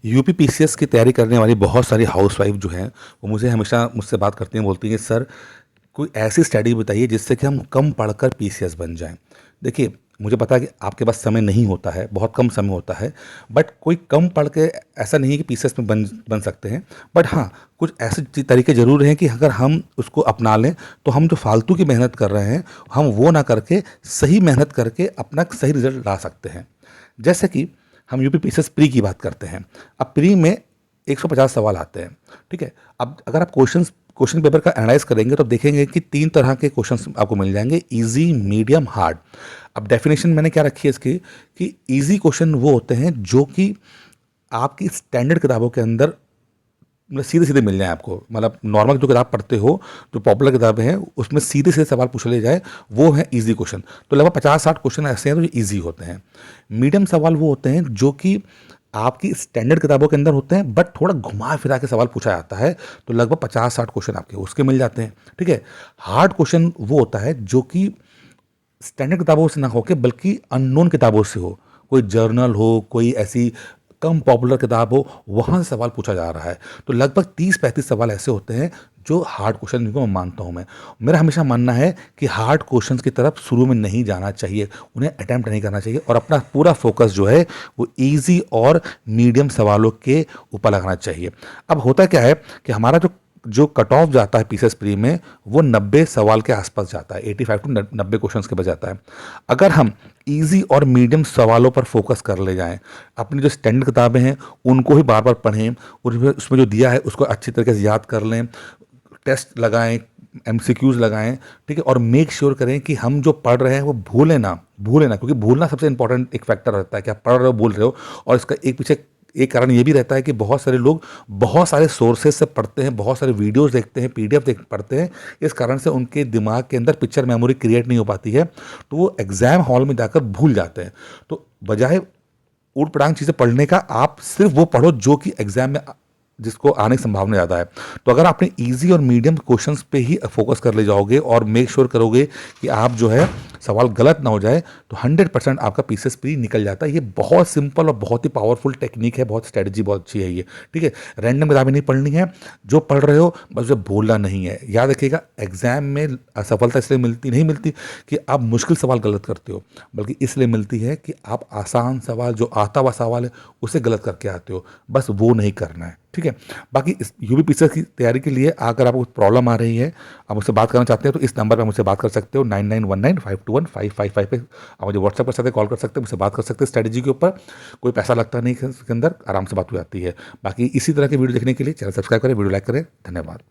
UP PCS की तैयारी करने वाली बहुत सारी हाउसवाइफ जो हैं वो मुझे हमेशा मुझसे बात करती हैं, बोलती हैं सर कोई ऐसी स्टडी बताइए जिससे कि हम कम पढ़कर पीसीएस बन जाएं। देखिए, मुझे पता है कि आपके पास समय नहीं होता है, बहुत कम समय होता है, बट कोई कम पढ़ के ऐसा नहीं है कि पीसीएस में बन बन सकते हैं। बट हाँ, कुछ ऐसे तरीके ज़रूर हैं कि अगर हम उसको अपना लें तो हम जो फालतू की मेहनत कर रहे हैं हम वो ना करके सही मेहनत करके अपना सही रिजल्ट ला सकते हैं। जैसे कि हम यूपी पीसीएस प्री की बात करते हैं। अब प्री में 150 सवाल आते हैं, ठीक है। अब अगर आप क्वेश्चन पेपर का एनालाइज करेंगे तो देखेंगे कि 3 तरह के क्वेश्चंस आपको मिल जाएंगे, इजी, मीडियम, हार्ड। अब डेफिनेशन मैंने क्या रखी है इसकी कि इजी क्वेश्चन वो होते हैं जो कि आपकी स्टैंडर्ड किताबों के अंदर मतलब सीधे सीधे मिल जाए आपको, मतलब नॉर्मल जो किताब पढ़ते हो, जो पॉपुलर किताबें हैं उसमें सीधे सीधे सवाल पूछ लिए जाए, वो है इजी क्वेश्चन। तो लगभग 50-60 क्वेश्चन ऐसे हैं जो इजी होते हैं। मीडियम सवाल वो होते हैं जो कि आपकी स्टैंडर्ड किताबों के अंदर होते हैं बट थोड़ा घुमा फिरा के सवाल पूछा जाता है, तो लगभग 50-60 क्वेश्चन आपके उसके मिल जाते हैं, ठीक है। हार्ड क्वेश्चन वो होता है जो कि स्टैंडर्ड किताबों से ना होके बल्कि अननोन किताबों से हो, कोई जर्नल हो, कोई ऐसी कम पॉपुलर किताब हो, वहाँ से सवाल पूछा जा रहा है। तो लगभग 30-35 सवाल ऐसे होते हैं जो हार्ड क्वेश्चन, जिनको मैं मानता हूँ मैं। मेरा हमेशा मानना है कि हार्ड क्वेश्चंस की तरफ शुरू में नहीं जाना चाहिए, उन्हें अटेम्प्ट नहीं करना चाहिए और अपना पूरा फोकस जो है वो ईजी और मीडियम सवालों के ऊपर लगाना चाहिए। अब होता क्या है कि हमारा जो जो कट ऑफ जाता है पीसीएस प्री में वो 90 सवाल के आसपास जाता है, 85 टू 90 क्वेश्चंस के बच जाता है। अगर हम इजी और मीडियम सवालों पर फोकस कर ले जाएं, अपनी जो स्टैंडर्ड किताबें हैं उनको ही बार बार पढ़ें, उसमें जो दिया है उसको अच्छी तरीके से याद कर लें, टेस्ट लगाएं, एमसीक्यूज लगाएं, ठीक है। और मेक श्योर करें कि हम जो पढ़ रहे हैं वो भूलें ना, क्योंकि भूलना सबसे इंपॉर्टेंट एक फैक्टर रहता है कि आप पढ़ रहे हो भूल रहे हो। और इसका एक पीछे एक कारण ये भी रहता है कि बहुत सारे लोग बहुत सारे सोर्सेज से पढ़ते हैं, बहुत सारे वीडियोस देखते हैं, पीडीएफ देख पढ़ते हैं, इस कारण से उनके दिमाग के अंदर पिक्चर मेमोरी क्रिएट नहीं हो पाती है, तो वो एग्जाम हॉल में जाकर भूल जाते हैं। तो बजाय ऊट पटांग चीज़ें पढ़ने का, आप सिर्फ वो पढ़ो जो कि एग्जाम में जिसको आने की संभावना ज़्यादा है। तो अगर आपने इजी और मीडियम क्वेश्चंस पे ही फोकस कर ले जाओगे और मेक श्योर करोगे कि आप जो है सवाल गलत ना हो जाए, तो 100% आपका पीसीएस प्री निकल जाता है। ये बहुत सिंपल और बहुत ही पावरफुल टेक्निक है, बहुत स्ट्रेटजी बहुत अच्छी है ये, ठीक है। रैंडम किताबें नहीं पढ़नी है, जो पढ़ रहे हो बस उसे भूलना नहीं है। याद रखिएगा, एग्जाम में असफलता इसलिए नहीं मिलती कि आप मुश्किल सवाल गलत करते हो, बल्कि इसलिए मिलती है कि आप आसान सवाल, जो आता हुआ सवाल है उसे गलत करके आते हो, बस वो नहीं करना है, ठीक है। बाकी इस यूपी पीसीएस की तैयारी के लिए अगर आपको कुछ प्रॉब्लम आ रही है, आप मुझसे बात करना चाहते हैं, तो इस नंबर पर मुझसे बात कर सकते हो, 9919521555 पे। आप मुझे व्हाट्सएप कर सकते हैं, कॉल कर सकते हैं, मुझसे बात कर सकते हैं स्ट्रेटजी के ऊपर। कोई पैसा लगता नहीं है इसके अंदर, आराम से बात हो जाती है। बाकी इसी तरह की वीडियो देखने के लिए चैनल सब्सक्राइब करें, वीडियो लाइक करें। धन्यवाद।